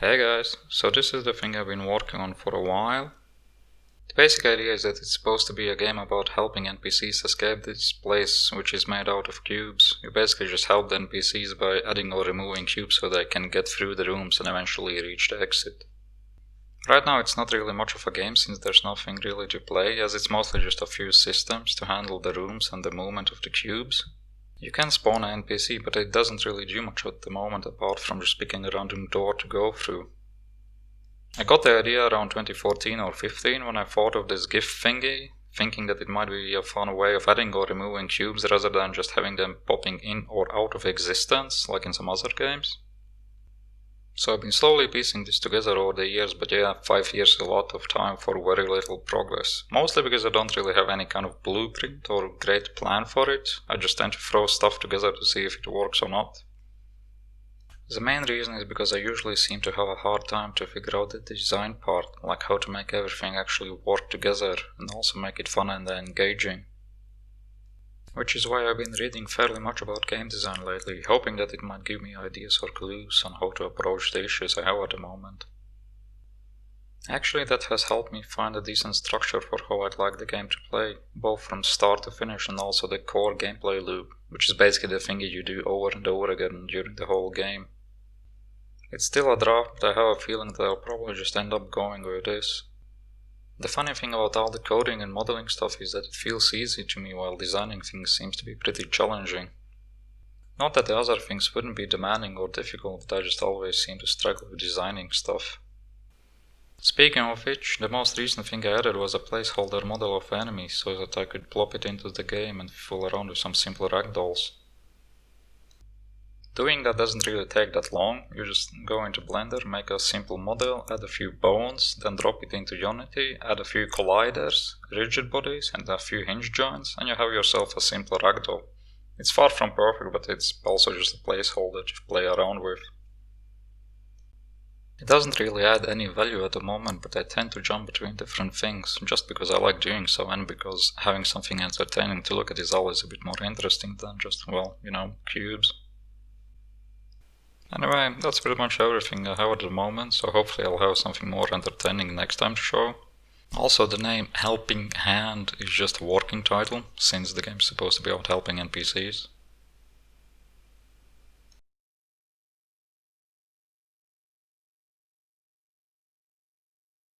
Hey guys, so this is the thing I've been working on for a while. The basic idea is that it's supposed to be a game about helping NPCs escape this place which is made out of cubes. You basically just help the NPCs by adding or removing cubes so they can get through the rooms and eventually reach the exit. Right now it's not really much of a game since there's nothing really to play, as it's mostly just a few systems to handle the rooms and the movement of the cubes. You can spawn an NPC, but it doesn't really do much at the moment apart from just picking a random door to go through. I got the idea around 2014 or 15 when I thought of this GIF thingy, thinking that it might be a fun way of adding or removing cubes rather than just having them popping in or out of existence like in some other games. So I've been slowly piecing this together over the years, but yeah, 5 years is a lot of time for very little progress. Mostly because I don't really have any kind of blueprint or great plan for it. I just tend to throw stuff together to see if it works or not. The main reason is because I usually seem to have a hard time to figure out the design part, like how to make everything actually work together and also make it fun and engaging. Which is why I've been reading fairly much about game design lately, hoping that it might give me ideas or clues on how to approach the issues I have at the moment. Actually, that has helped me find a decent structure for how I'd like the game to play, both from start to finish and also the core gameplay loop, which is basically the thing you do over and over again during the whole game. It's still a draft, but I have a feeling that I'll probably just end up going with this. The funny thing about all the coding and modeling stuff is that it feels easy to me while designing things seems to be pretty challenging. Not that the other things wouldn't be demanding or difficult, but I just always seem to struggle with designing stuff. Speaking of which, the most recent thing I added was a placeholder model of enemies so that I could plop it into the game and fool around with some simple ragdolls. Doing that doesn't really take that long. You just go into Blender, make a simple model, add a few bones, then drop it into Unity, add a few colliders, rigid bodies and a few hinge joints, and you have yourself a simple ragdoll. It's far from perfect, but it's also just a placeholder to play around with. It doesn't really add any value at the moment, but I tend to jump between different things, just because I like doing so and because having something entertaining to look at is always a bit more interesting than just, cubes. Anyway, that's pretty much everything I have at the moment, so hopefully I'll have something more entertaining next time to show. Also, the name Helping Hand is just a working title, since the game's supposed to be about helping NPCs.